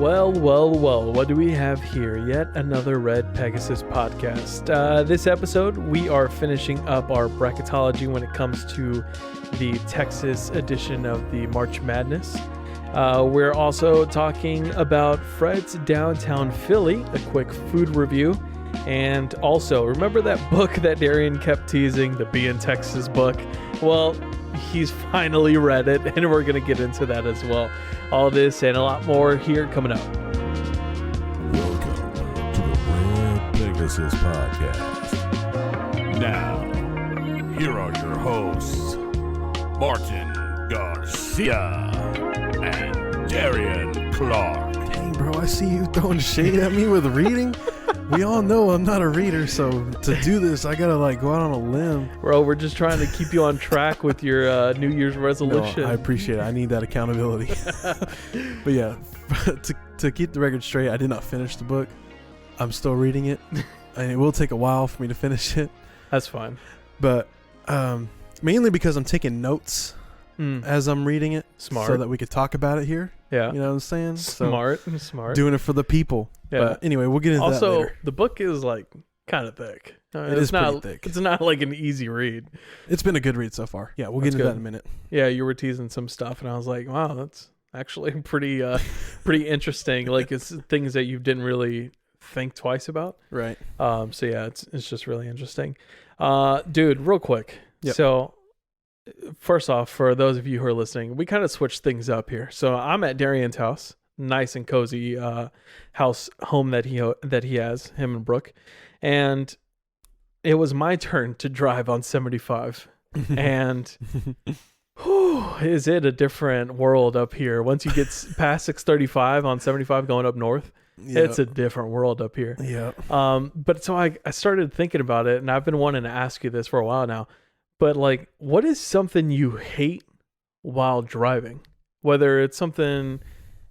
Well, what do we have here? Yet another Red Pegasus podcast. This episode, we are finishing up our bracketology when it comes to the Texas edition of the March Madness. We're also talking about Fred's Downtown Philly, a quick food review. And also, remember that book that Darian kept teasing, the Be in Texas book? Well, he's finally read it, and we're going to get into that as well. All this and a lot more here coming up. Welcome to the Red Pegasus podcast. Now, here are your hosts, Martin Garcia and Darian Clark. Dang, bro, I see you throwing shade at me with reading. We all know I'm not a reader, so to do this, I gotta go out on a limb. Bro, we're just trying to keep you on track with your New Year's resolution. No, I appreciate it. I need that accountability. But yeah, to keep the record straight, I did not finish the book. I'm still reading it, and it will take a while for me to finish it. That's fine. But mainly because I'm taking notes as I'm reading it. Smart. So that we could talk about it here. Yeah. You know what I'm saying? Smart. Doing it for the people. Yeah. But anyway, we'll get into that also, later. the book is kind of thick. It is pretty thick. It's not like an easy read. It's been a good read so far. Yeah, we'll get into that in a minute. Yeah, you were teasing some stuff, and I was like, wow, that's actually pretty interesting. Like, it's things that you didn't really think twice about. Right. So yeah, it's just really interesting. Dude, real quick. Yep. So first off, for those of you who are listening, we kind of switched things up here. So I'm at Darian's house, nice and cozy home that he has, him and Brooke, and it was my turn to drive on 75, and is it a different world up here? Once you get past 635 on 75 going up north, it's a different world up here. Yeah. But so I started thinking about it, and I've been wanting to ask you this for a while now. But what is something you hate while driving? Whether it's something,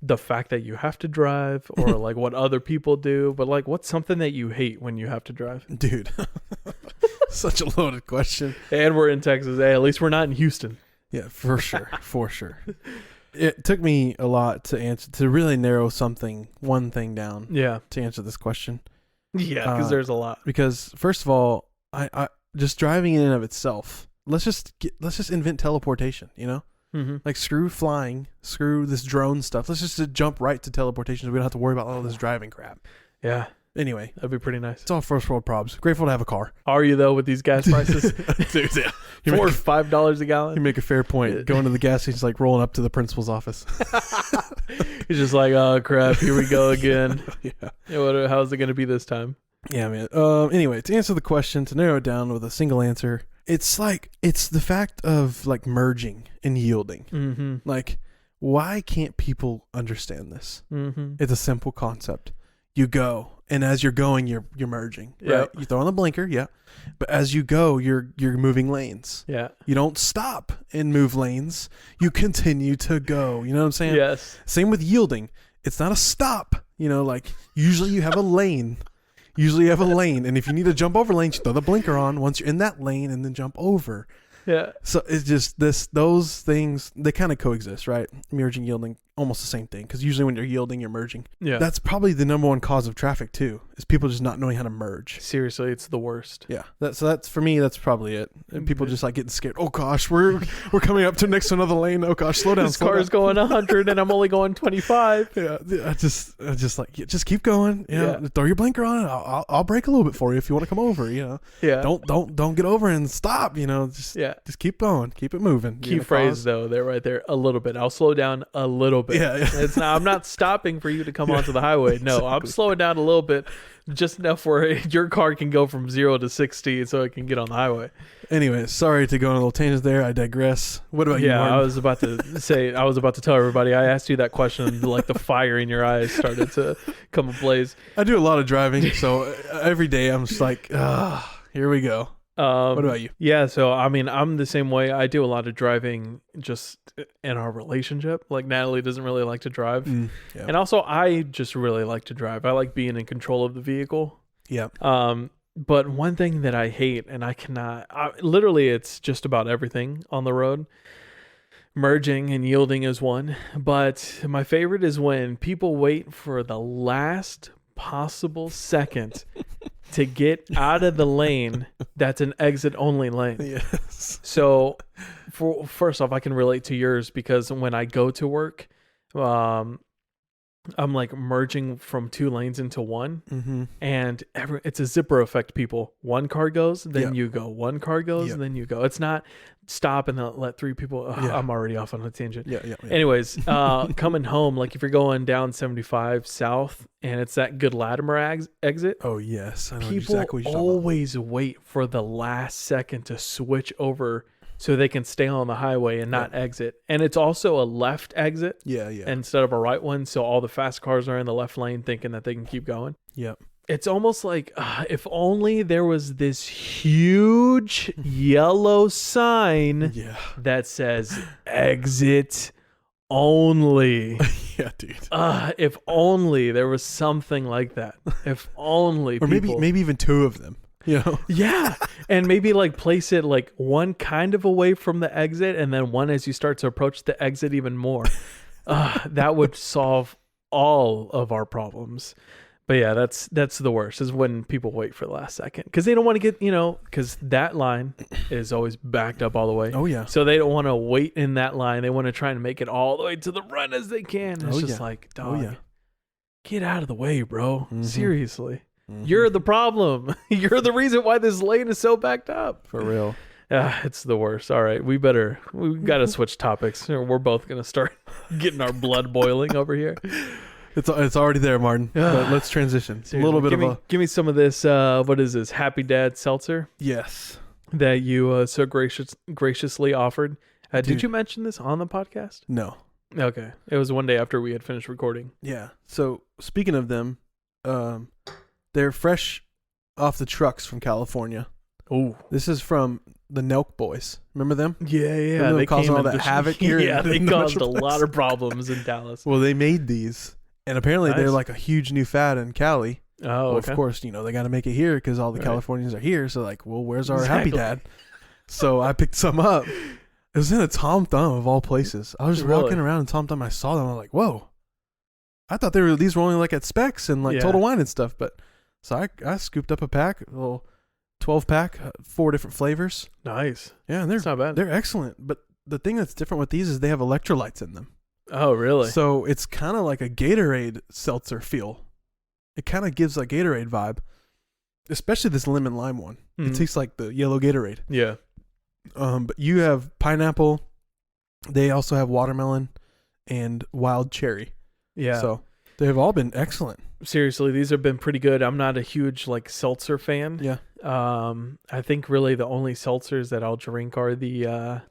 the fact that you have to drive, or what other people do, but what's something that you hate when you have to drive? Dude, such a loaded question. And we're in Texas. Hey, at least we're not in Houston. Yeah, for sure. For sure. It took me a lot to really narrow one thing down. Yeah. To answer this question. Yeah, because there's a lot. Because first of all, I just driving in and of itself, let's just invent teleportation, you know? Mm-hmm. Screw flying, screw this drone stuff. Let's just jump right to teleportation so we don't have to worry about all this driving crap. Yeah. Anyway, That'd be pretty nice. it's all first world problems. Grateful to have a car. Are you, though, with these gas prices? Dude, yeah. $4 or $5 a gallon? You make a fair point. Going to the gas station is like rolling up to the principal's office. He's just like, oh, crap, here we go again. Yeah. How's it going to be this time? Yeah, man. Anyway, to answer the question, to narrow it down with a single answer, it's the fact of merging and yielding. Mm-hmm. Why can't people understand this? Mm-hmm. It's a simple concept. You go, and as you're going, you're merging. Yep. Right? You throw on the blinker, yeah. But as you go, you're moving lanes. Yeah. You don't stop and move lanes. You continue to go. You know what I'm saying? Yes. Same with yielding. It's not a stop. Usually you have a lane. And if you need to jump over lanes, you throw the blinker on once you're in that lane and then jump over. Yeah. So it's just those things, they kind of coexist, right? Merging, yielding, almost the same thing. Because usually when you're yielding, you're merging. Yeah. That's probably the number one cause of traffic too, is people just not knowing how to merge. Seriously, it's the worst. Yeah. That's for me, that's probably it. And people just getting scared. Oh gosh, we're coming up to next to another lane. Oh gosh, slow down. This car's going 100 and I'm only going 25. Yeah. I just keep going. Yeah. Throw your blinker on. I'll brake a little bit for you if you want to come over. Yeah. Don't get over and stop. Just keep going. Keep it moving. Key phrase though, right there, a little bit. I'll slow down a little bit. Yeah. I'm not stopping for you to come onto the highway. No, exactly. I'm slowing down a little bit, just enough where your car can go from 0 to 60 so it can get on the highway. Anyway, sorry to go on a little tangent there. I digress. What about you, Martin? I was about to tell everybody. I asked you that question, and the fire in your eyes started to come ablaze. I do a lot of driving, so every day I'm just here we go. What about you? Yeah, so I'm the same way. I do a lot of driving just in our relationship. Natalie doesn't really like to drive. Yeah. And also I just really like to drive. I like being in control of the vehicle. Yeah. But one thing that I hate, and literally it's just about everything on the road. Merging and yielding is one. But my favorite is when people wait for the last possible second to get out of the lane that's an exit-only lane. Yes. So, first off, I can relate to yours because when I go to work, I'm like merging from 2 lanes into one, and it's a zipper effect. People, one car goes, then you go. One car goes, then you go. It's not stop and then let 3 people. I'm already off on a tangent. Yeah. Anyways, coming home, like if you're going down 75 south and it's that Good Latimer exit. Oh yes, I know People exactly what you're always wait for the last second to switch over so they can stay on the highway and not exit. And it's also a left exit. Yeah. Instead of a right one. So all the fast cars are in the left lane thinking that they can keep going. Yep. It's almost like if only there was this huge yellow sign that says exit only. Yeah, dude. If only there was something like that. If only or maybe even 2 of them. You know? Yeah. And maybe like place it like one kind of away from the exit and then one as you start to approach the exit even more. That would solve all of our problems. But yeah, that's the worst is when people wait for the last second because they don't want to get, because that line is always backed up all the way. Oh, yeah. So they don't want to wait in that line. They want to try and make it all the way to the front as they can. It's just like, dog, get out of the way, bro. Seriously. You're the problem. You're the reason why this lane is so backed up. For real. It's the worst. All right. We got to switch topics. We're both going to start getting our blood boiling over here. It's already there, Martin. But let's transition. Seriously, a little bit give me some of this. What is this? Happy Dad Seltzer? Yes. That you so graciously offered. Did you mention this on the podcast? No. Okay. It was one day after we had finished recording. Yeah. So speaking of them, they're fresh off the trucks from California. Oh, this is from the Nelk Boys. Remember them? Yeah. They caused all that havoc here. Yeah, they caused a lot of problems in Dallas. Well, they made these, and apparently they're like a huge new fad in Cali. Oh, well, of course, they got to make it here because all the Californians are here. So like, well, where's our Happy Dad? So I picked some up. It was in a Tom Thumb of all places. I was just walking around in Tom Thumb. I saw them. I was like, whoa. I thought these were only like at Specs and like Total Wine and stuff, but. So I scooped up a pack, a little 12-pack, 4 different flavors. Nice. Yeah, and that's not bad. They're excellent. But the thing that's different with these is they have electrolytes in them. Oh, really? So it's kind of like a Gatorade seltzer feel. It kind of gives a Gatorade vibe, especially this lemon lime one. It tastes like the yellow Gatorade. Yeah. But you have pineapple. They also have watermelon and wild cherry. Yeah. So they have all been excellent. Seriously, these have been pretty good. I'm not a huge seltzer fan. Yeah. I think really the only seltzers that I'll drink are the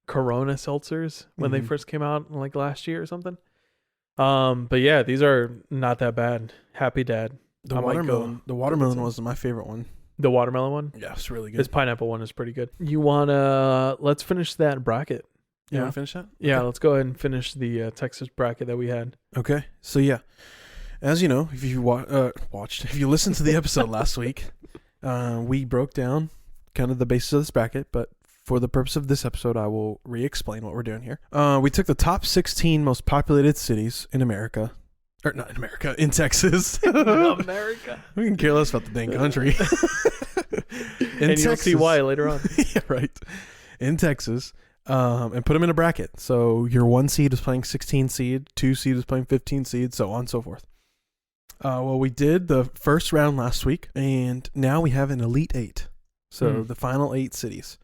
Corona seltzers when they first came out like last year or something. But yeah, these are not that bad. Happy Dad. The watermelon was my favorite one. The watermelon one? Yeah, it's really good. This pineapple one is pretty good. You wanna let's finish that bracket. You want to finish that? Yeah, Okay. let's go ahead and finish the Texas bracket that we had. Okay. So yeah, as you know, if you if you listened to the episode last week, we broke down kind of the basis of this bracket, but for the purpose of this episode, I will re-explain what we're doing here. We took the top 16 most populated cities in America. Or not in America, in Texas. America. We can care less about the dang country. And you'll see why later on. Yeah, right. In Texas. And put them in a bracket. So your 1 seed is playing 16 seed, 2 seed is playing 15 seed, so on and so forth. Well, we did the first round last week, and now we have an Elite 8. So the final 8 cities.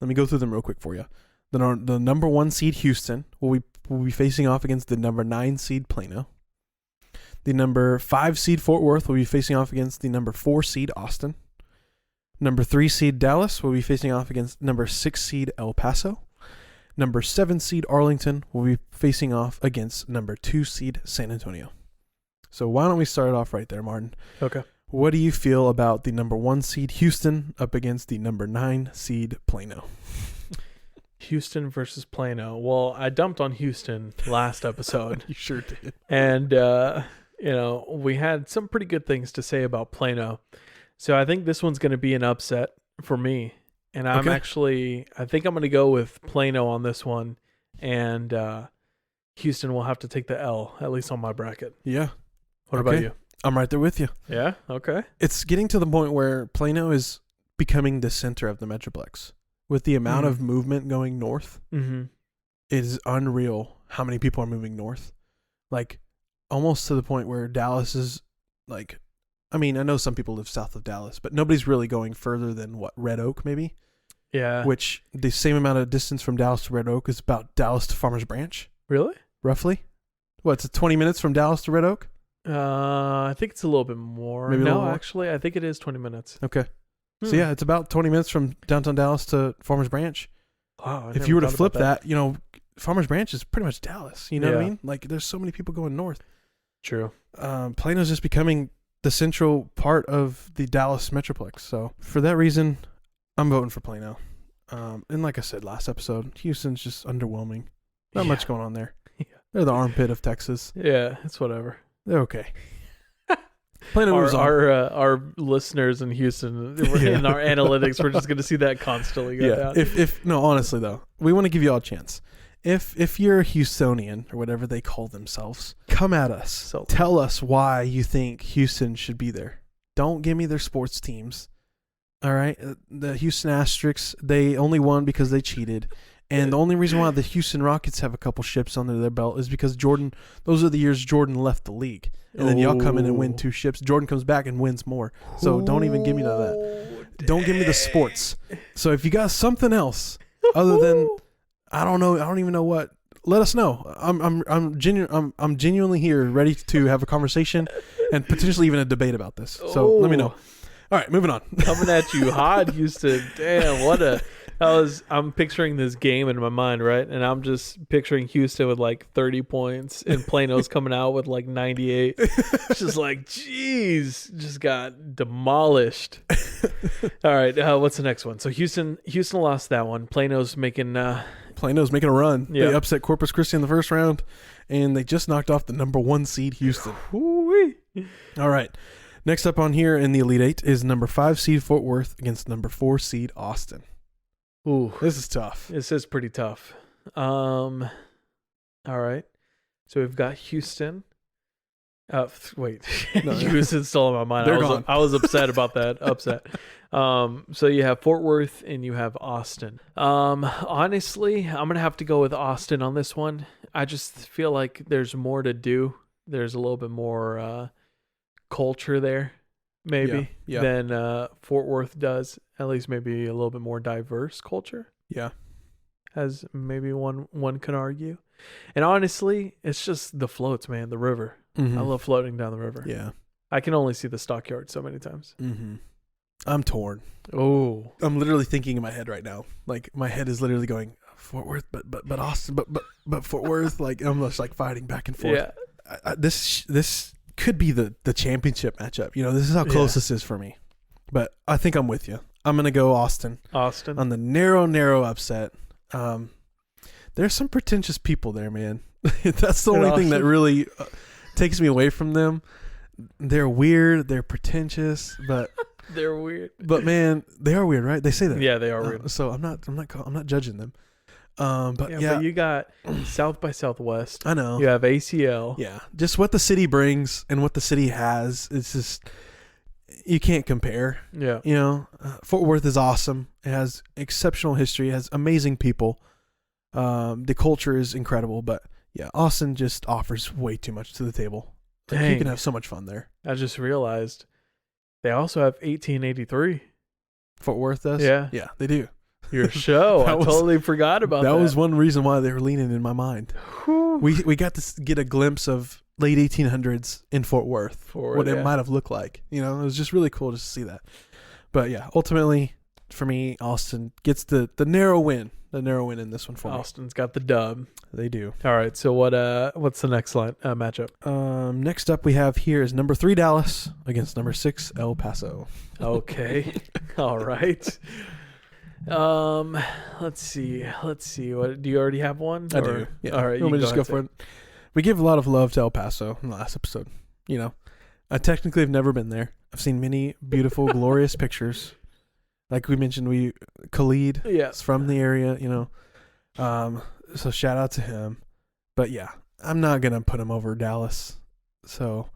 Let me go through them real quick for you. The number 1 seed, Houston, will be facing off against the number 9 seed, Plano. The number 5 seed, Fort Worth, will be facing off against the number 4 seed, Austin. Number 3 seed, Dallas, will be facing off against number 6 seed, El Paso. Number 7 seed, Arlington, will be facing off against number 2 seed, San Antonio. So why don't we start off right there, Martin? Okay. What do you feel about the number 1 seed, Houston, up against the number 9 seed, Plano? Houston versus Plano. Well, I dumped on Houston last episode. You sure did. And, we had some pretty good things to say about Plano. So I think this one's going to be an upset for me. And I think I'm going to go with Plano on this one. and Houston will have to take the L, at least on my bracket. Yeah. What about you? I'm right there with you. Yeah? Okay. It's getting to the point where Plano is becoming the center of the Metroplex. With the amount of movement going north, it is unreal how many people are moving north. Like, almost to the point where Dallas is, like, I mean, I know some people live south of Dallas, but nobody's really going further than, Red Oak, maybe? Yeah. Which, the same amount of distance from Dallas to Red Oak is about Dallas to Farmers Branch. Really? Roughly? It's 20 minutes from Dallas to Red Oak? I think it's a little bit more. Maybe a little more? Actually, I think it is 20 minutes. Okay. So, yeah, it's about 20 minutes from downtown Dallas to Farmers Branch. Wow. If you were to flip that, Farmers Branch is pretty much Dallas. You know what I mean? Like, there's so many people going north. True. Plano's just becoming the central part of the Dallas Metroplex. So, for that reason, I'm voting for Plano. And like I said last episode, Houston's just underwhelming. Not much going on there. Yeah. They're the armpit of Texas. Yeah, it's whatever. They're okay. Plano moves on. Our listeners in Houston, in our analytics, we're just going to see that constantly go down. No, honestly though, we want to give you all a chance. If you're a Houstonian or whatever they call themselves, come at us. So tell us why you think Houston should be there. Don't give me their sports teams. All right, the Houston Asterisks, they only won because they cheated. And the only reason why the Houston Rockets have a couple ships under their belt is because those are the years Jordan left the league. And then y'all come in and win 2 ships. Jordan comes back and wins more. So don't even give me none of that. Don't give me the sports. So if you got something else other than, I don't know, I don't even know what, let us know. I'm genuinely here, ready to have a conversation and potentially even a debate about this. So let me know. All right, moving on. Coming at you hot, Houston. Damn, I'm picturing this game in my mind, right? And I'm just picturing Houston with like 30 points and Plano's coming out with like 98. It's just like, geez, just got demolished. All right, what's the next one? So Houston lost that one. Plano's making a run. Yeah. They upset Corpus Christi in the first round, and they just knocked off the number 1 seed Houston. All right. Next up on here in the Elite Eight is number 5 seed Fort Worth against number 4 seed Austin. Ooh, this is tough. This is pretty tough. All right. So we've got Houston. Wait, no, Houston's still in my mind. They're gone. I was upset about that. Upset. So you have Fort Worth and you have Austin. Honestly, I'm gonna have to go with Austin on this one. I just feel like there's more to do. There's a little bit more culture there, maybe, than Fort Worth does. At least maybe a little bit more diverse culture. Yeah. As maybe one could argue. And honestly, it's just the floats, man, the river. I love floating down the river. Yeah. I can only see the stockyard so many times. I'm torn. Oh. I'm literally thinking in my head right now. Like, my head is literally going, Fort Worth, but Austin, but Fort Worth. Like, I'm just like fighting back and forth. Yeah. This could be the championship matchup. This is how close this is for me. But I think I'm with you. I'm going to go Austin. On the narrow upset. There's some pretentious people there, man. That's the only thing that really takes me away from them. They're weird. They're pretentious, but they're weird. But man, they are weird, right? They say that. Yeah, they are weird. So I'm not judging them. But you got South by Southwest. I know. You have ACL. Yeah, just what the city brings and what the city has. It's just you can't compare. Yeah. Fort Worth is awesome. It has exceptional history. It has amazing people. The culture is incredible, but yeah, Austin just offers way too much to the table. Like, you can have so much fun there. I just realized they also have 1883. Fort Worth does? Yeah. Yeah, they do. Your show. I totally forgot about that. That was one reason why they were leaning in my mind. We got to get a glimpse of late 1800s in Fort Worth, what it might have looked like. It was just really cool just to see that. But yeah, ultimately, for me, Austin gets the narrow win. The narrow win in this one for me. Austin's got the dub. They do. All right. So what's the next matchup? Next up we have here is number 3 Dallas against number 6 El Paso. Okay. All right. Let's see. What do you already have one? I do. Yeah. All right. You want me to just go for it? We give a lot of love to El Paso in the last episode. I technically have never been there. I've seen many beautiful, glorious pictures. Like we mentioned, Khalid is from the area, So shout out to him. But yeah, I'm not gonna put him over Dallas. So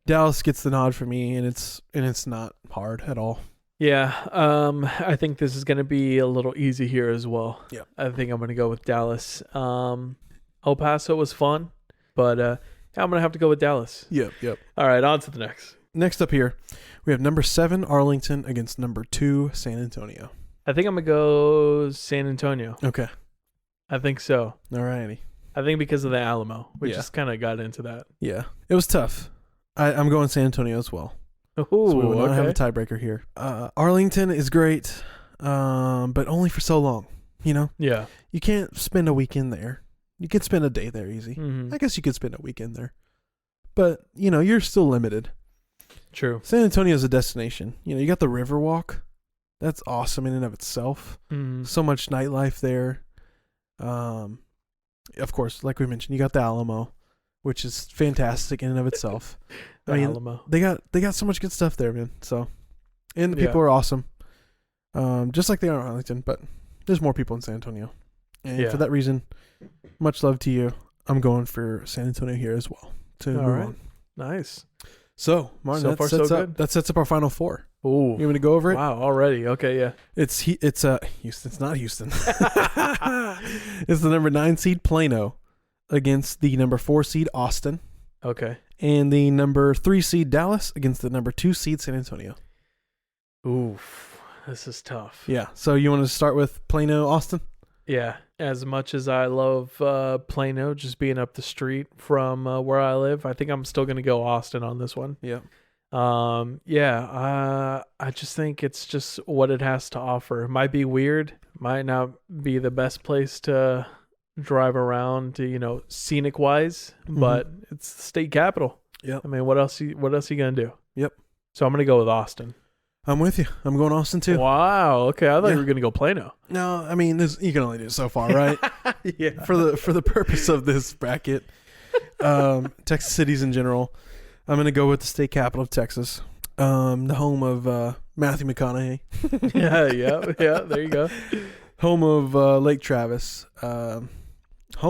Dallas gets the nod for me, and it's not hard at all. Yeah, I think this is going to be a little easy here as well. Yeah. I think I'm going to go with Dallas. El Paso was fun, but I'm going to have to go with Dallas. Yep. All right, on to the next. Next up here, we have number 7 Arlington against number 2 San Antonio. I think I'm going to go San Antonio. Okay. I think so. All righty. I think because of the Alamo. We Yeah. just kind of got into that. Yeah. It was tough. I'm going San Antonio as well. Ooh, So we will not have a okay. tiebreaker here. Arlington is great, but only for so long. You know, Yeah. you can't spend a weekend there. You can spend a day there easy. Mhm. I guess you could spend a weekend there, but you know, you're still limited. True. San Antonio is a destination. You know, you got the Riverwalk. That's awesome in and of itself. Mhm. So much nightlife there. Of course, like we mentioned, you got the Alamo, which is fantastic in and of itself. The Alamo. They got so much good stuff there, man. So, and the people Yeah. are awesome, just like they are in Arlington. But there's more people in San Antonio, and Yeah. for that reason, much love to you. I'm going for San Antonio here as well to All move right. on. Nice. So, Martin, So that far, so sets up good. that sets up our final 4. Ooh. You want me to go over it? Wow, already. Okay, yeah. It's Houston. It's not Houston. It's the number 9 seed Plano against the number 4 seed Austin, Okay. and the number 3 seed Dallas against the number 2 seed San Antonio. Oof. This is tough. Yeah. So you want to start with Plano, Austin? Yeah. As much as I love Plano, just being up the street from where I live, I think I'm still going to go Austin on this one. Yeah. I just think it's just what it has to offer. It might be weird, might not be the best place to drive around to, you know, scenic wise, but it's the state capital. Yep. I mean, what else you gonna do? Yep. So I'm gonna go with Austin. I'm with you. I'm going Austin too. Wow. Okay, I thought Yeah. you were gonna go Plano. No, I mean, you can only do it so far, right? Yeah. For the purpose of this bracket, Texas cities in general, I'm going to go with the state capital of Texas, the home of Matthew McConaughey, yeah. There you go. home of Lake Travis, home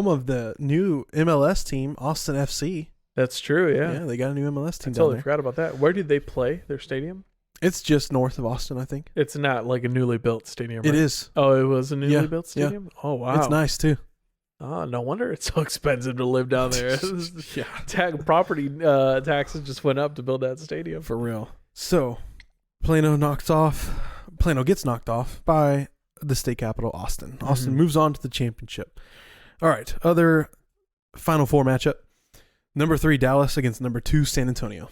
of the new MLS team, Austin FC. That's true. Yeah. They got a new MLS I team down totally there. forgot about that. Where did they play their stadium? It's just north of Austin, I think. It's not like a newly built stadium. It right? is. Oh, it was a newly Yeah, built yeah. stadium. Oh wow, It's nice too. Oh, no wonder it's so expensive to live down there. Yeah, Property taxes just went up to build that stadium. for real. So, Plano gets knocked off by the state capital, Austin. Austin Mhm. moves on to the championship. All right, other Final Four matchup. Number 3, Dallas against number 2, San Antonio.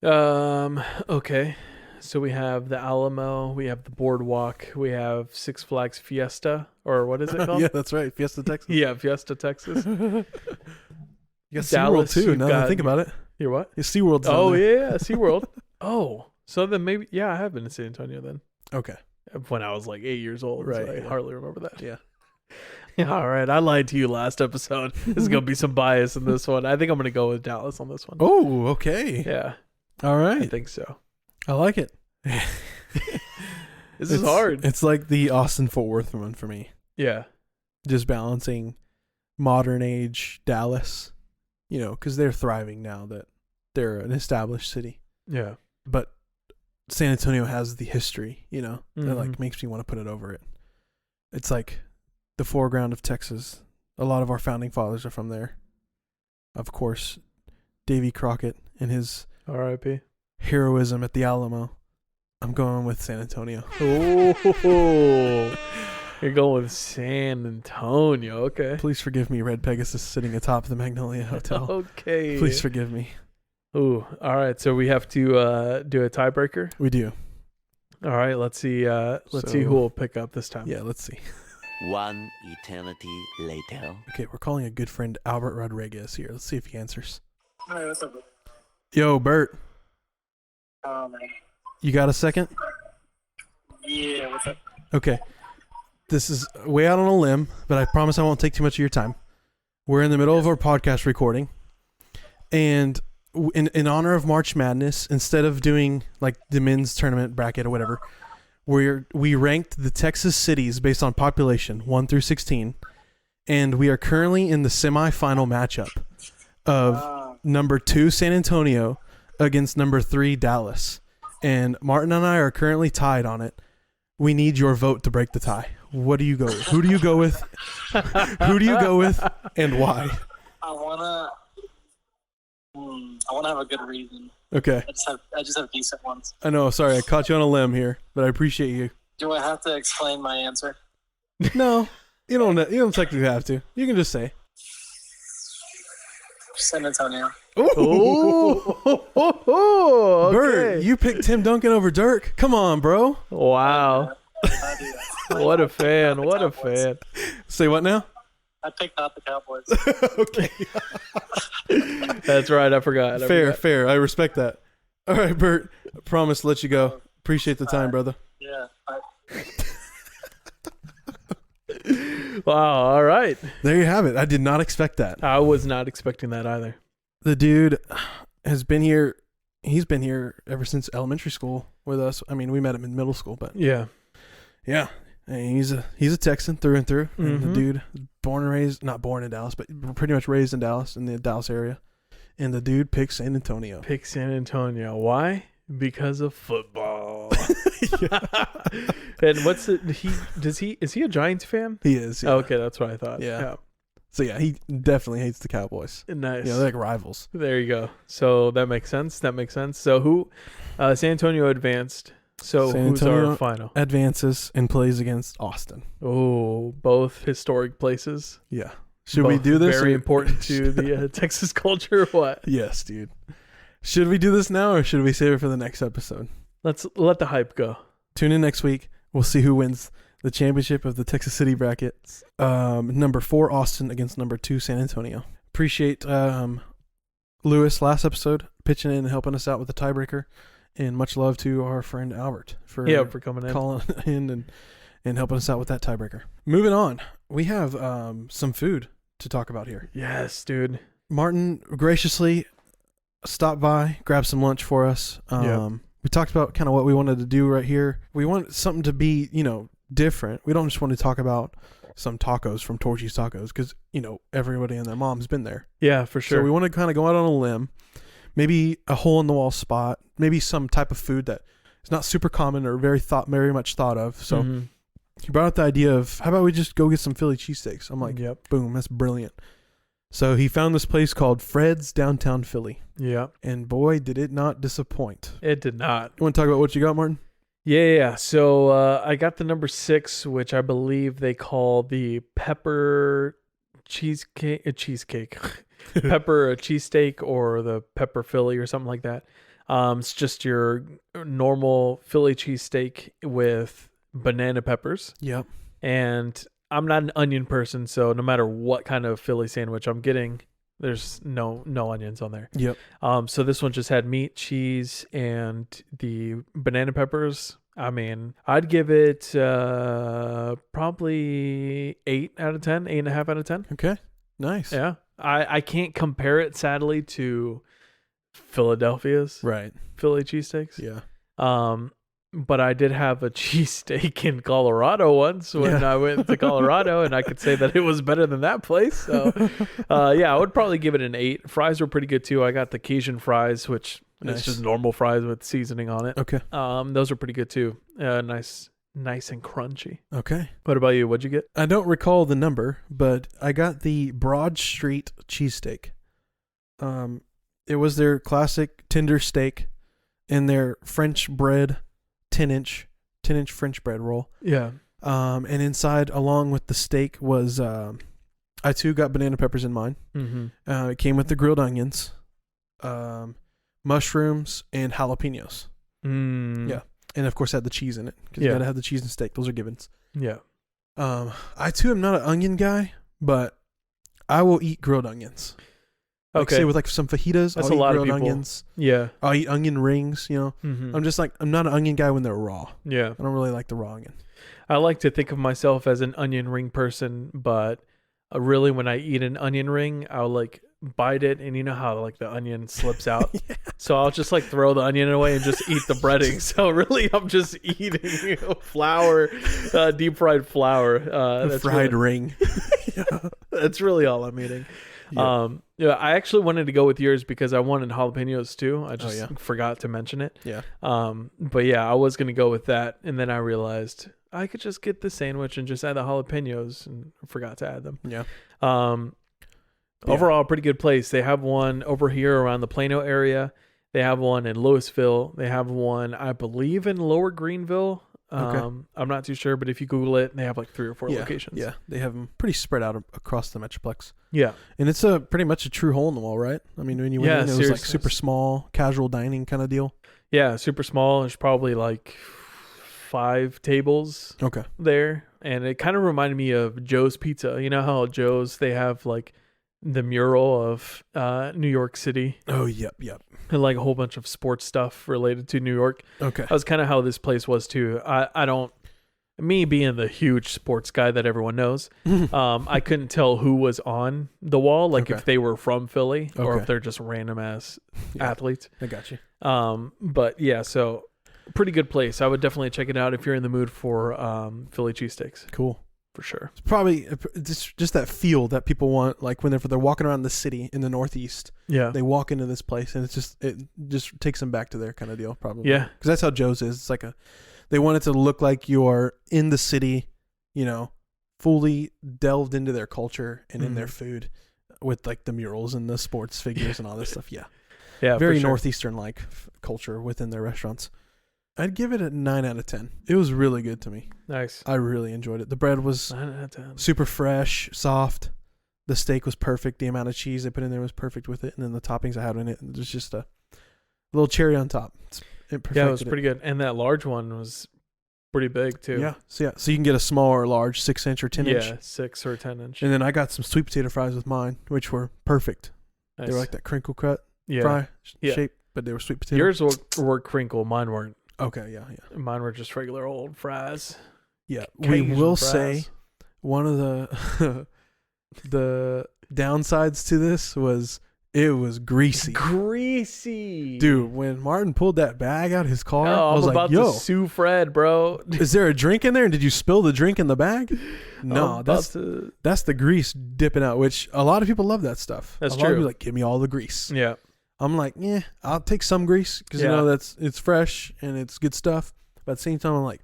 Okay. So we have the Alamo, we have the Boardwalk, we have Six Flags Fiesta, or what is it called? Yeah, that's right. Fiesta, Texas. Yeah, Fiesta, Texas. You got Dallas, SeaWorld too, you've now that I got- think about it. You're what? Yeah, SeaWorld's down Oh, there. yeah, SeaWorld. Oh, so then maybe, yeah, I have been to San Antonio then. Okay. When I was like 8 years old. Right, So I yeah. hardly remember that. Yeah. Yeah, all right. I lied to you last episode. There's going to be some bias in this one. I think I'm going to go with Dallas on this one. Oh, okay. Yeah, All I right. think so. I like it. This is hard. It's like the Austin Fort Worth one for me. Yeah. Just balancing modern age Dallas, you know, because they're thriving now that they're an established city. Yeah. But San Antonio has the history, you know, that like Mhm. makes me want to put it over it. It's like the foreground of Texas. A lot of our founding fathers are from there. Of course, Davy Crockett and his R.I.P. heroism at the Alamo. I'm going with San Antonio. Oh, you're going with San Antonio. Okay. Please forgive me, Red Pegasus sitting atop the Magnolia Hotel. Okay. Please forgive me. Ooh. All right. So we have to do a tiebreaker. We do. All right. Let's see. Let's see So- who will pick up this time. Yeah, let's see. One eternity later. Okay, we're calling a good friend Albert Rodriguez here. Let's see if he answers. Hi, what's up, bro? Yo, Bert, Man. you got a second? Yeah, what's up? Okay. This is way out on a limb, but I promise I won't take too much of your time. We're in the middle of our podcast recording, and in honor of March Madness, instead of doing like the men's tournament bracket or whatever, we ranked the Texas cities based on population 1 through 16, and we are currently in the semifinal matchup of number 2 San Antonio against number 3 Dallas. And Martin and I are currently tied on it. We need your vote to break the tie. What do you go with? Who do you go with? Who do you go with, and why? I wanna have a good reason. Okay. I just have decent ones. I know. Sorry, I caught you on a limb here, but I appreciate you. Do I have to explain my answer? No, you don't. You don't technically have to. You can just say. San Antonio. Oh, okay. Bert, you picked Tim Duncan over Dirk. Come on, bro. Wow. I do that. What a fan. What a Cowboys. fan. Say what now? I picked out the Cowboys. Okay. That's right. I forgot. Fair. I respect that. All right, Bert. I promise to let you go. Appreciate the time, brother. Yeah. Wow. All right. There you have it. I did not expect that. I was not expecting that either. The dude has been here. He's been here ever since elementary school with us. I mean, we met him in middle school, but Yeah. yeah, and he's a Texan through and through. And the Mhm. dude, born and raised, not born in Dallas, but pretty much raised in Dallas, in the Dallas area. And the dude picked San Antonio. Pick San Antonio. Why? Because of football. And what's it? Is he a Giants fan? He is. Yeah. Oh, okay, that's what I thought. Yeah. So yeah, he definitely hates the Cowboys. Nice. Yeah, they're like rivals. There you go. So that makes sense. So who? San Antonio advanced. So San who's Antonio our final? Advances and plays against Austin. Oh, both historic places. Yeah. Should we do this? Very or- important to the Texas culture. What? Yes, dude. Should we do this now, or should we save it for the next episode? Let's let the hype go. Tune in next week. We'll see who wins the championship of the Texas City bracket. Number 4 Austin against number 2 San Antonio. Appreciate Lewis last episode pitching in and helping us out with the tiebreaker, and much love to our friend Albert for coming in. calling in and helping us out with that tiebreaker. Moving on, we have some food to talk about here. Yes, dude. Martin graciously stopped by, grabbed some lunch for us. We talked about kind of what we wanted to do right here. We want something to be, different. We don't just want to talk about some tacos from Torchy's Tacos because, everybody and their mom's been there. Yeah, for sure. So we want to kind of go out on a limb, maybe a hole in the wall spot, maybe some type of food that is not super common or very much thought of. So Mhm. he brought up the idea of, how about we just go get some Philly cheesesteaks? I'm like, Yep. boom, that's brilliant. So he found this place called Fred's downtown Philly. Yep. And boy, did it not disappoint. It did not. You want to talk about what you got, Martin? Yeah. So I got the number 6, which I believe they call the pepper cheesesteak, pepper cheesesteak, or the pepper Philly or something like that. It's just your normal Philly cheesesteak with banana peppers. Yep. And I'm not an onion person, so no matter what kind of Philly sandwich I'm getting, there's no onions on there. Yep. So this one just had meat, cheese, and the banana peppers. I mean, I'd give it probably 8 out of 10, 8.5 out of 10. Okay. Nice. Yeah. I can't compare it, sadly, to Philadelphia's Right. Philly cheesesteaks. Yeah. But I did have a cheesesteak in Colorado once when I went to Colorado, and I could say that it was better than that place. So, I would probably give it an 8. Fries were pretty good too. I got the Cajun fries, which Nice. is just normal fries with seasoning on it. Okay. Those are pretty good too. Nice and crunchy. Okay. What about you? What'd you get? I don't recall the number, but I got the Broad Street cheesesteak. It was their classic tender steak and their French bread 10-inch French bread roll. Yeah. And inside, along with the steak, was I too got banana peppers in mine. Mm-hmm. It came with the grilled onions, mushrooms, and jalapenos. Yeah. And of course, had the cheese in it because you gotta have the cheese and steak. Those are givens. Yeah. I too am not an onion guy, but I will eat grilled onions. Like, Okay. say with like some fajitas, That's I'll a eat lot of grilled people. onions. Yeah. I'll eat onion rings. Mm-hmm. I'm just like, I'm not an onion guy when they're raw. Yeah. I don't really like the raw onion. I like to think of myself as an onion ring person, but really when I eat an onion ring, I'll like bite it, and you know how like the onion slips out. So I'll just like throw the onion away and just eat the breading. So really, I'm just eating flour, deep fried flour. That's fried really, ring. that's really all I'm eating. Yeah, I actually wanted to go with yours because I wanted jalapenos too. I just forgot to mention it. Yeah. But yeah, I was gonna go with that, and then I realized I could just get the sandwich and just add the jalapenos, and forgot to add them. Yeah. Overall, pretty good place. They have one over here around the Plano area. They have one in Louisville. They have one, I believe, in Lower Greenville. I'm not too sure, but if you Google it, they have like 3 or 4 locations. Yeah, they have them pretty spread out across the Metroplex. Yeah. And it's pretty much a true hole in the wall, right? I mean, when you went in, it was like super small, casual dining kind of deal. Yeah, super small. There's probably like 5 tables there. And it kind of reminded me of Joe's Pizza. You know how Joe's, they have like the mural of New York City. Oh, yep. And like a whole bunch of sports stuff related to New York. Okay. That was kind of how this place was too. I don't, me being the huge sports guy that everyone knows, I couldn't tell who was on the wall, like if they were from Philly or if they're just random ass athletes. I got you. But yeah, so pretty good place. I would definitely check it out if you're in the mood for Philly cheesesteaks. Cool. For sure. It's probably just that feel that people want, like whenever they're walking around the city in the Northeast. Yeah. They walk into this place and it just takes them back to their kind of deal, probably. Yeah. Because that's how Joe's is. It's like they want it to look like you are in the city, you know, fully delved into their culture and in their food with like the murals and the sports figures and all this stuff. Yeah. Yeah. Very Northeastern like culture within their restaurants. I'd give it a 9 out of 10. It was really good to me. Nice. I really enjoyed it. The bread was 9 out of 10. Super fresh, soft. The steak was perfect. The amount of cheese they put in there was perfect with it. And then the toppings I had in it, there's just a little cherry on top. It was pretty good. And that large one was pretty big too. Yeah. So you can get a small or large 6-inch or 10-inch. Yeah, 6 or 10-inch. And then I got some sweet potato fries with mine, which were perfect. Nice. They were like that crinkle cut fry shape, but they were sweet potato. Yours were crinkle. Mine weren't. Okay, yeah. Mine were just regular old fries. Yeah, Cajun we will fries. say one of the downsides to this was it was greasy. Greasy. Dude, when Martin pulled that bag out of his car, I was I'm like, about yo, to sue Fred, bro. is there a drink in there? And did you spill the drink in the bag? No, that's the grease dipping out, which a lot of people love that stuff. That's a lot of true. people like, give me all the grease. Yeah. I'm like, yeah, I'll take some grease because you know it's fresh and it's good stuff. But at the same time, I'm like,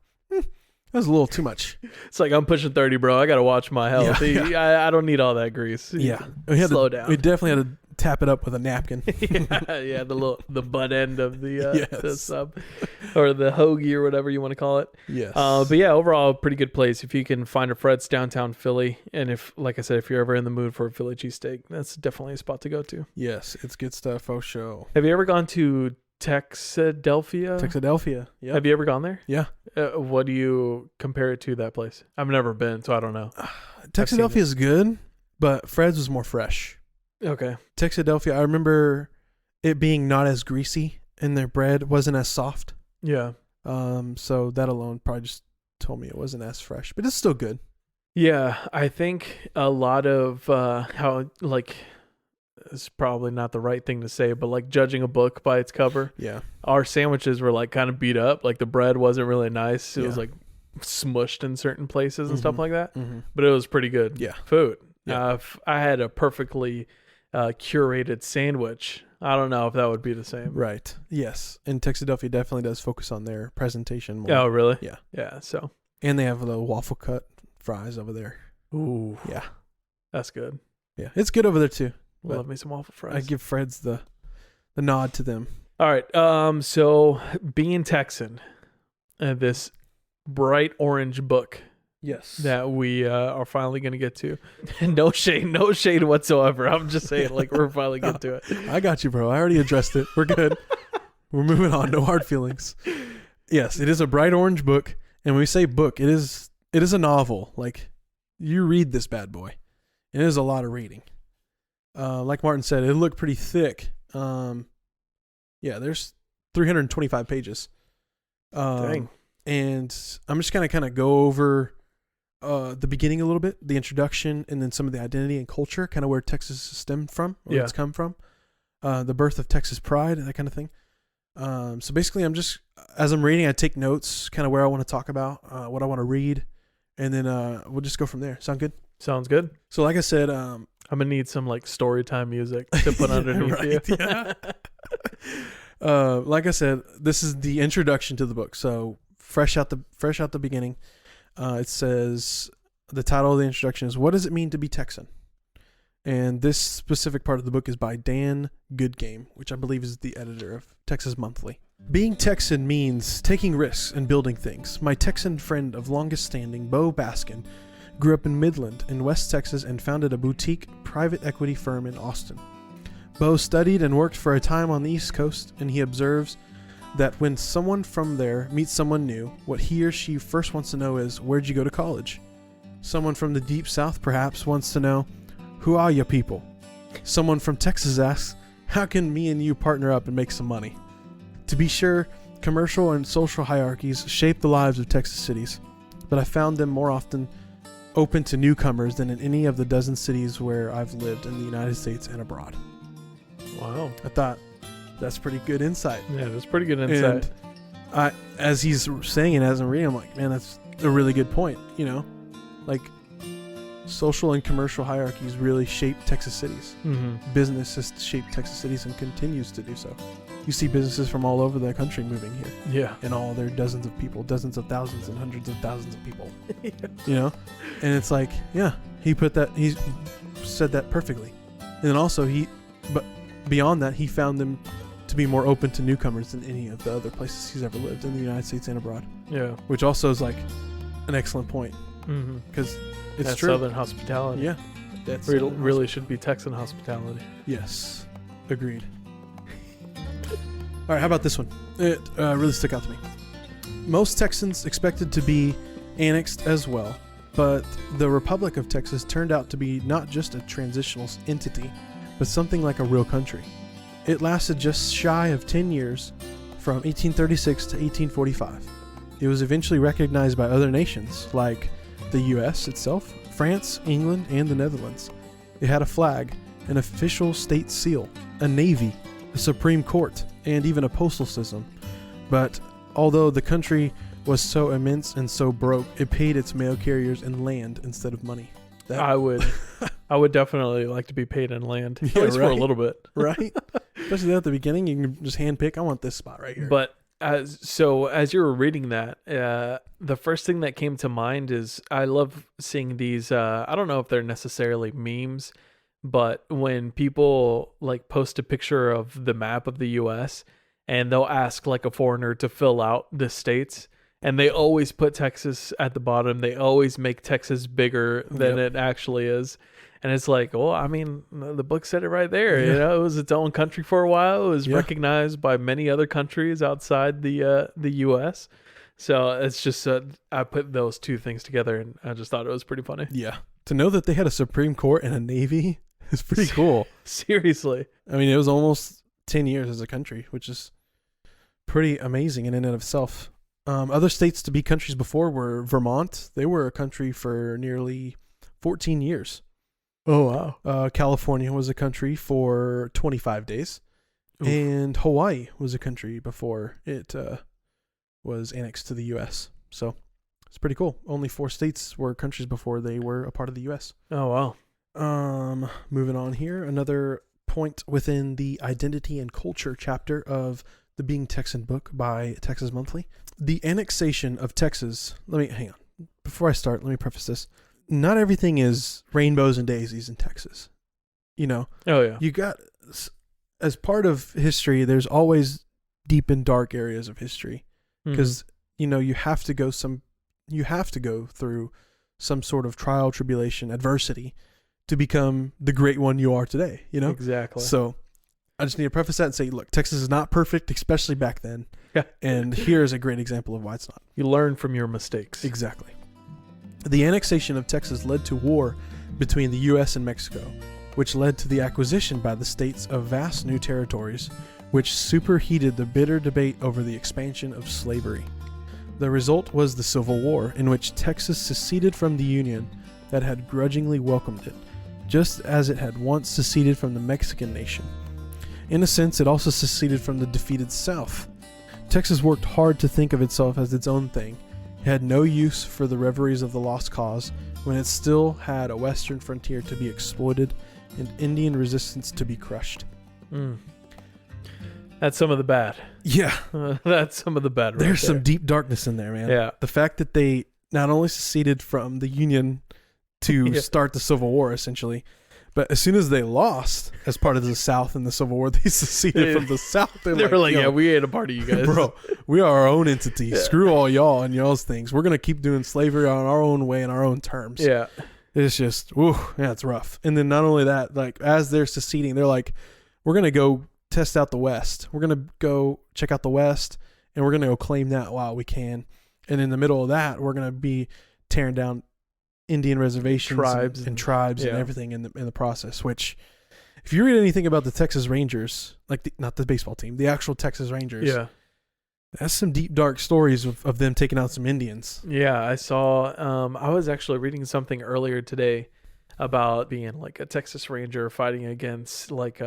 that's a little too much. It's like I'm pushing 30, bro. I got to watch my health. Yeah. I don't need all that grease. Yeah. Slow down. We definitely had to tap it up with a napkin. yeah, the butt end of the sub or the hoagie or whatever you want to call it. Yes. But yeah, overall, pretty good place. If you can find a Fred's downtown Philly, and if, like I said, if you're ever in the mood for a Philly cheesesteak, that's definitely a spot to go to. Yes, it's good stuff. Oh, show. Have you ever gone to Texadelphia? Yeah. Have you ever gone there? Yeah. What do you compare it to that place? I've never been, so I don't know. Texadelphia is good, but Fred's was more fresh. Okay. Texadelphia, I remember it being not as greasy and their bread wasn't as soft. Yeah. So that alone probably just told me it wasn't as fresh, but it's still good. Yeah, I think a lot of how, like, it's probably not the right thing to say, but like judging a book by its cover. Yeah. Our sandwiches were like kind of beat up. Like the bread wasn't really nice. It was like smushed in certain places and stuff like that. Mm-hmm. But it was pretty good food. Yeah. If I had a perfectly curated sandwich, I don't know if that would be the same. Right. Yes. And Texadelphia definitely does focus on their presentation more. Oh, really? Yeah. Yeah. So. And they have the waffle cut fries over there. Ooh. Yeah. That's good. Yeah. It's good over there too. Love me some waffle fries. I give Fred's the nod to them. All right. So being Texan, this bright orange book. Yes. That we are finally going to get to. No shade whatsoever. I'm just saying, like, we're finally getting to it. I got you, bro. I already addressed it. We're good. We're moving on. No hard feelings. Yes, it is a bright orange book. And when we say book, it is a novel. Like, you read this bad boy. It is a lot of reading. Like Martin said, it looked pretty thick. There's 325 pages. Dang. And I'm just going to kind of go over the beginning a little bit, the introduction, and then some of the identity and culture, kind of where Texas stemmed from, where it's come from, the birth of Texas pride, that kind of thing. So basically, as I'm reading, I take notes, kind of where I want to talk about, what I want to read, and then we'll just go from there. Sound good? Sounds good. So like I said, I'm gonna need some like story time music to put underneath you. Yeah. Like I said, this is the introduction to the book. So fresh out the beginning, it says the title of the introduction is "What Does It Mean to Be Texan?" And this specific part of the book is by Dan Goodgame, which I believe is the editor of Texas Monthly. Being Texan means taking risks and building things. My Texan friend of longest standing, Bo Baskin, grew up in Midland in West Texas and founded a boutique private equity firm in Austin. Bo studied and worked for a time on the East Coast, and he observes that when someone from there meets someone new, what he or she first wants to know is, where'd you go to college? Someone from the Deep South perhaps wants to know, who are you people? Someone from Texas asks, how can me and you partner up and make some money? To be sure, commercial and social hierarchies shape the lives of Texas cities, but I found them more often open to newcomers than in any of the dozen cities where I've lived in the United States and abroad. Wow. I thought that's pretty good insight. Yeah, that's pretty good insight. And as he's saying it, as I'm reading, I'm like, man, that's a really good point. You know, like social and commercial hierarchies really shape Texas cities. Mm-hmm. Business has shaped Texas cities and continues to do so. You see businesses from all over the country moving here. Yeah. And all their dozens of people, dozens of thousands and hundreds of thousands of people. Yeah. You know? And it's like, yeah, he said that perfectly. And then also but beyond that, he found them to be more open to newcomers than any of the other places he's ever lived in the United States and abroad. Yeah. Which also is like an excellent point. Mm-hmm. Because it's That's true. Southern hospitality. Yeah. That's really should be Texan hospitality. Yes. Agreed. All right, how about this one? It really stuck out to me. Most Texans expected to be annexed as well, but the Republic of Texas turned out to be not just a transitional entity, but something like a real country. It lasted just shy of 10 years, from 1836 to 1845. It was eventually recognized by other nations, like the U.S. itself, France, England, and the Netherlands. It had a flag, an official state seal, a navy, a Supreme Court, and even a postal system. But although the country was so immense and so broke, it paid its mail carriers in land instead of money. I would definitely like to be paid in land, at Yeah, least for a right. little bit. Right? Especially at the beginning, you can just handpick, I want this spot right here. But as you were reading that, the first thing that came to mind is I love seeing these, I don't know if they're necessarily memes, but when people like post a picture of the map of the U.S. and they'll ask like a foreigner to fill out the states, and they always put Texas at the bottom. They always make Texas bigger than it actually is. And it's like, well, I mean, the book said it right there. Yeah. You know, it was its own country for a while. It was Yeah. recognized by many other countries outside the U.S. So it's just I put those two things together, and I just thought it was pretty funny. Yeah. To know that they had a Supreme Court and a Navy is pretty cool. Seriously. I mean, it was almost 10 years as a country, which is pretty amazing in and of itself. Other states to be countries before were Vermont. They were a country for nearly 14 years. Oh, wow. California was a country for 25 days. Oof. And Hawaii was a country before it was annexed to the U.S. So it's pretty cool. Only 4 states were countries before they were a part of the U.S. Oh, wow. Moving on here. Another point within the identity and culture chapter of the Being Texan book by Texas Monthly. The annexation of Texas. Hang on. Before I start, let me preface this. Not everything is rainbows and daisies in Texas. You know, Oh, yeah. you got, as part of history, there's always deep and dark areas of history because, you know, you have to go through some sort of trial, tribulation, adversity to become the great one you are today, you know? Exactly. So I just need to preface that and say, look, Texas is not perfect, especially back then. Yeah. And here's a great example of why it's not. You learn from your mistakes. Exactly. The annexation of Texas led to war between the U.S. and Mexico, which led to the acquisition by the states of vast new territories, which superheated the bitter debate over the expansion of slavery. The result was the Civil War, in which Texas seceded from the Union that had grudgingly welcomed it, just as it had once seceded from the Mexican nation. In a sense, it also seceded from the defeated South. Texas worked hard to think of itself as its own thing. It had no use for the reveries of the lost cause when it still had a western frontier to be exploited and Indian resistance to be crushed. That's some of the bad. Yeah. That's some of the bad. There's some deep darkness in there, man. Yeah. The fact that they not only seceded from the Union to start the Civil War, essentially, but as soon as they lost as part of the South in the Civil War, they seceded from the South. They were like, yeah, we ain't a part of you guys. Bro, we are our own entity. Screw all y'all and y'all's things. We're going to keep doing slavery on our own way and our own terms. Yeah. It's just, it's rough. And then not only that, like, as they're seceding, they're like, we're going to go test out the West. We're going to go check out the West, and we're going to go claim that while we can. And in the middle of that, we're going to be tearing down Indian reservations and tribes and everything in the process. Which, if you read anything about the Texas Rangers, like not the baseball team, the actual Texas Rangers, that's some deep dark stories of them taking out some Indians. Yeah, I saw. I was actually reading something earlier today about being like a Texas Ranger fighting against like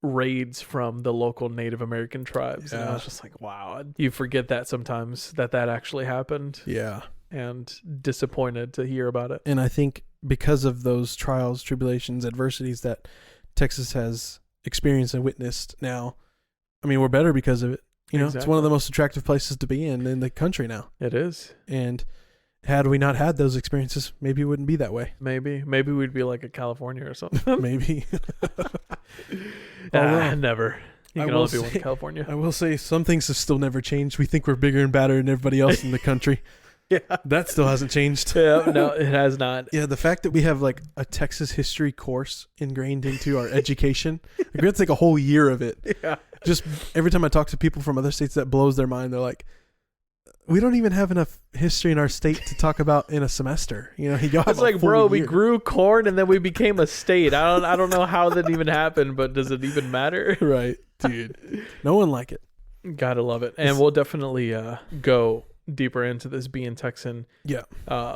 raids from the local Native American tribes. And I was just like, wow, you forget that sometimes that actually happened. Yeah. And disappointed to hear about it. And I think because of those trials, tribulations, adversities that Texas has experienced and witnessed now, I mean, we're better because of it. You know, It's one of the most attractive places to be in the country now. It is. And had we not had those experiences, maybe it wouldn't be that way. Maybe we'd be like a California or something. Maybe. Never. You can only be one in California. I will say some things have still never changed. We think we're bigger and badder than everybody else in the country. Yeah. That still hasn't changed. Yeah, no, it has not. Yeah, the fact that we have like a Texas history course ingrained into our education, like we have to take a whole year of it. Yeah. Just every time I talk to people from other states, that blows their mind. They're like, we don't even have enough history in our state to talk about in a semester. You know, it's like, bro, we grew corn and then we became a state. I don't know how that even happened, but does it even matter? Right, dude. No one like it. Gotta love it. And we'll definitely go deeper into this Being Texan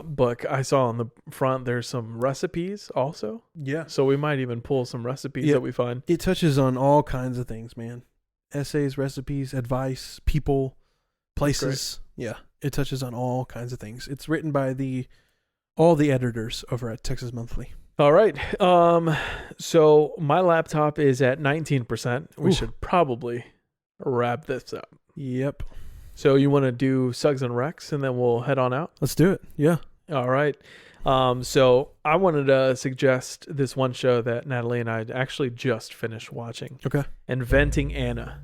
book. I saw on the front there's some recipes also. Yeah. So we might even pull some recipes that we find. It touches on all kinds of things, man. Essays, recipes, advice, people, places. Yeah. It touches on all kinds of things. It's written by all the editors over at Texas Monthly. All right. So my laptop is at 19%. We should probably wrap this up. Yep. So you want to do Suggs and Rex, and then we'll head on out? Let's do it. Yeah. All right. So I wanted to suggest this one show that Natalie and I actually just finished watching. Okay. Inventing Anna.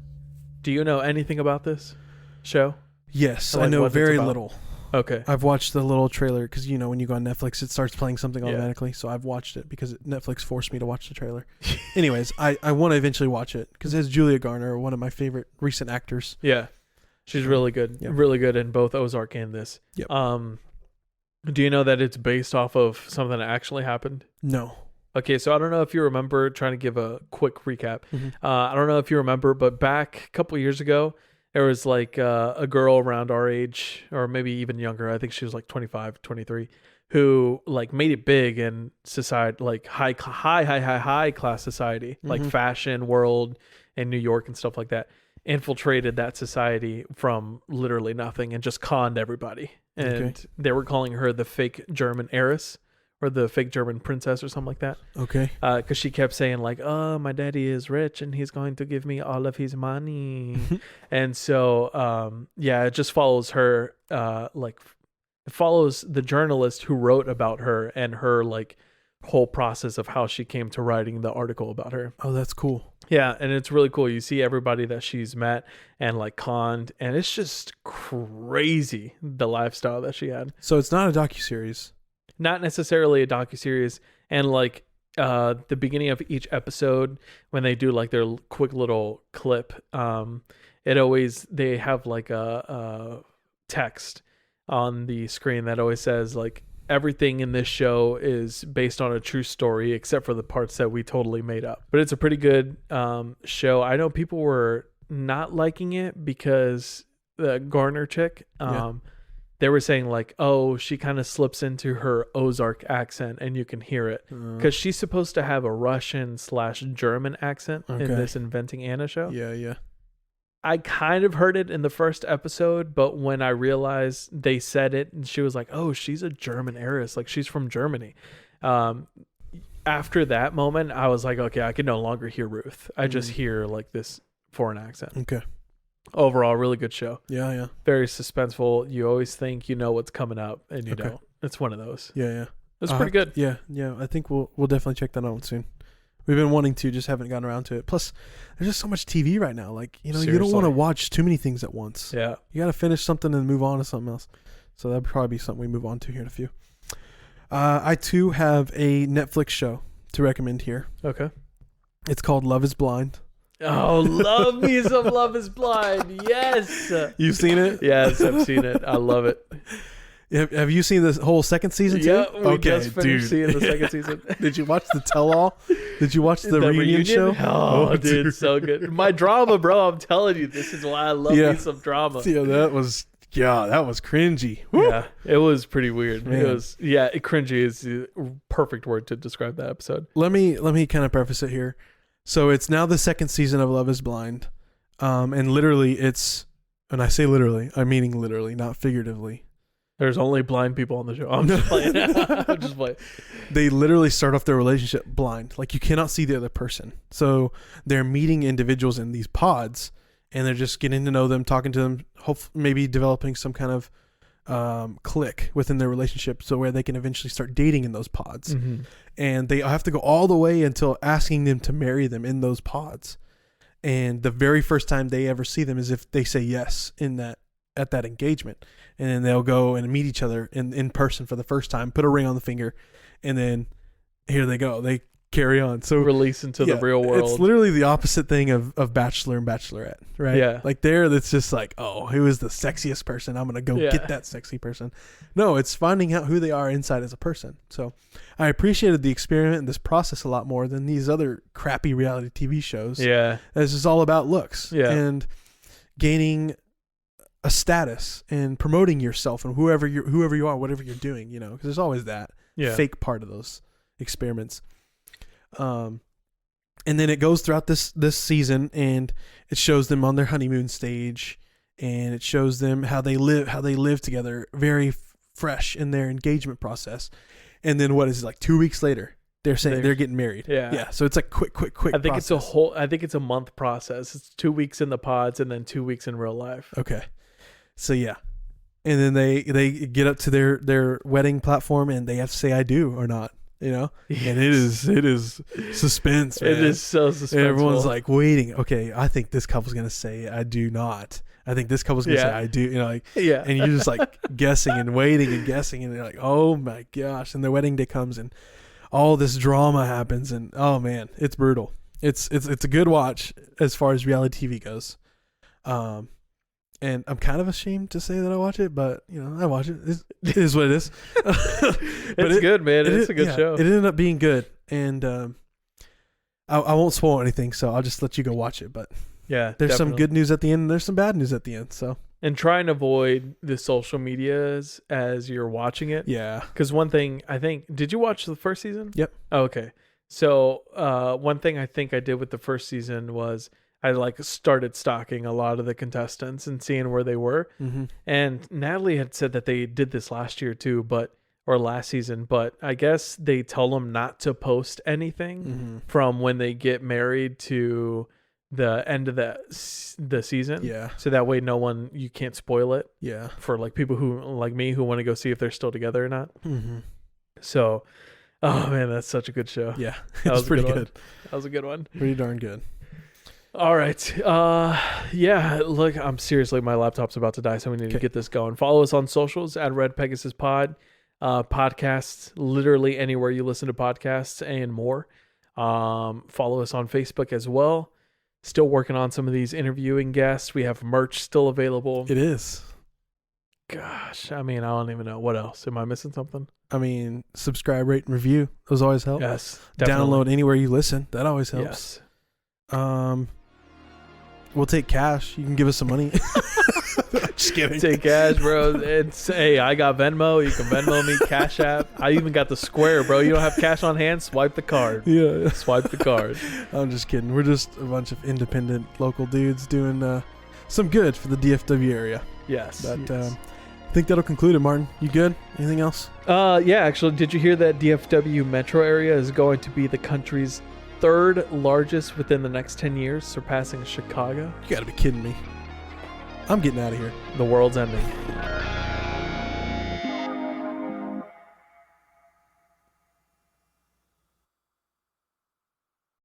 Do you know anything about this show? Yes, I know very little. Okay. I've watched the little trailer because, you know, when you go on Netflix, it starts playing something automatically. So I've watched it because Netflix forced me to watch the trailer. Anyways, I want to eventually watch it because it has Julia Garner, one of my favorite recent actors. Yeah. She's really good. Yep. Really good in both Ozark and this. Yep. Do you know that it's based off of something that actually happened? No. Okay, so I don't know if you remember, trying to give a quick recap. Mm-hmm. I don't know if you remember, but back a couple of years ago, there was like a girl around our age, or maybe even younger. I think she was like 25, 23, who like made it big in society, like high class society, like fashion world in New York and stuff like that. Infiltrated that society from literally nothing and just conned everybody. And they were calling her the fake German heiress or the fake German princess or something like that. Okay. Because she kept saying like, oh, my daddy is rich and he's going to give me all of his money. And so, it just follows her, it follows the journalist who wrote about her and her like whole process of how she came to writing the article about her. Oh, that's cool. Yeah, and it's really cool. You see everybody that she's met and like conned, and it's just crazy the lifestyle that she had. So it's not a docuseries. Not necessarily a docuseries, and like the beginning of each episode when they do like their quick little clip, they have like a text on the screen that always says like, everything in this show is based on a true story except for the parts that we totally made up. But it's a pretty good show. I know people were not liking it because the Garner chick. Yeah. They were saying like, oh, she kind of slips into her Ozark accent, and you can hear it because she's supposed to have a Russian/German accent in this Inventing Anna show. Yeah. I kind of heard it in the first episode, but when I realized they said it, and she was like, oh, she's a German heiress, like she's from Germany. After that moment, I was like, okay, I can no longer hear Ruth. I just hear like this foreign accent. Okay. Overall, really good show. Yeah. Very suspenseful. You always think you know what's coming up, and you don't. It's one of those. Yeah. It's pretty good. Yeah. I think we'll definitely check that out soon. We've been wanting to, just haven't gotten around to it. Plus, there's just so much TV right now. Like, you don't want to watch too many things at once. Yeah. You got to finish something and move on to something else. So that'd probably be something we move on to here in a few. I too have a Netflix show to recommend here. Okay. It's called Love is Blind. Oh, love me some Love is Blind. Yes. You've seen it? Yes, I've seen it. I love it. Have you seen this whole second season too? Yeah, we just finished seeing the second season. Did you watch the tell-all? Did you watch the reunion show? Oh, dude, so good. My drama, bro. I'm telling you, this is why I love me some drama. Yeah, that was cringy. Woo. Yeah, it was pretty weird. Man. Cringy is the perfect word to describe that episode. Let me kind of preface it here. So it's now the second season of Love is Blind. And literally and I say literally, I'm meaning literally, not figuratively. There's only blind people on the show. I'm just playing. I'm just playing. They literally start off their relationship blind. Like, you cannot see the other person. So they're meeting individuals in these pods, and they're just getting to know them, talking to them, maybe developing some kind of click within their relationship, so where they can eventually start dating in those pods. Mm-hmm. And they have to go all the way until asking them to marry them in those pods. And the very first time they ever see them is if they say yes at that engagement. And then they'll go and meet each other in person for the first time, put a ring on the finger, and then here they go. They carry on. So release into the real world. It's literally the opposite thing of Bachelor and Bachelorette, right? Yeah. Like that's just like, oh, who is the sexiest person? I'm going to go get that sexy person. No, it's finding out who they are inside as a person. So I appreciated the experiment and this process a lot more than these other crappy reality TV shows. Yeah. This is all about looks and gaining a status and promoting yourself and whoever you are, whatever you're doing, because there's always that fake part of those experiments. And then it goes throughout this season, and it shows them on their honeymoon stage, and it shows them how they live together, very fresh in their engagement process. And then what is it, like 2 weeks later, they're saying they're getting married. Yeah. So it's like quick. I think process. I think it's a month process. It's 2 weeks in the pods and then 2 weeks in real life. Okay. So yeah. And then they get up to their wedding platform, and they have to say I do or not. Yes. And it is suspense, man. It is so suspenseful. And everyone's like waiting. Okay, I think this couple's gonna say I do not. I think this couple's gonna say I do. And you're just like guessing and waiting and guessing, and you're like, oh my gosh. And the wedding day comes, and all this drama happens, and oh man, it's brutal. It's a good watch as far as reality TV goes. And I'm kind of ashamed to say that I watch it, but I watch it. It is what it is. It's good, man. It's a good show. It ended up being good, and I won't spoil anything, so I'll just let you go watch it. But there's some good news at the end, and there's some bad news at the end. So and try and avoid the social medias as you're watching it. Yeah, because one thing did you watch the first season? Yep. Oh, okay. So one thing I think I did with the first season was I started stalking a lot of the contestants and seeing where they were. Mm-hmm. And Natalie had said that they did this last year too, or last season, but I guess they tell them not to post anything from when they get married to the end of the season. Yeah. So that way you can't spoil it. Yeah. For people who like me who want to go see if they're still together or not. Mm-hmm. So, oh man, that's such a good show. Yeah. That was pretty good. That was a good one. Pretty darn good. All right. Look, I'm seriously, my laptop's about to die, so we need to get this going. Follow us on socials at Red Pegasus Pod. Podcasts, literally anywhere you listen to podcasts and more. Follow us on Facebook as well. Still working on some of these interviewing guests. We have merch still available. It is. Gosh, I don't even know. What else? Am I missing something? Subscribe, rate, and review. Those always help. Yes, definitely. Download anywhere you listen. That always helps. Yes. We'll take cash. You can give us some money. Just kidding. Take cash, bro. Hey, I got Venmo. You can Venmo me, Cash App. I even got the Square, bro. You don't have cash on hand? Swipe the card. Yeah. Swipe the card. I'm just kidding. We're just a bunch of independent local dudes doing some good for the DFW area. Yes. But yes. I think that'll conclude it, Martin. You good? Anything else? Yeah, actually, did you hear that DFW metro area is going to be the country's third largest within the next 10 years, surpassing Chicago? You got to be kidding me. I'm getting out of here. The world's ending.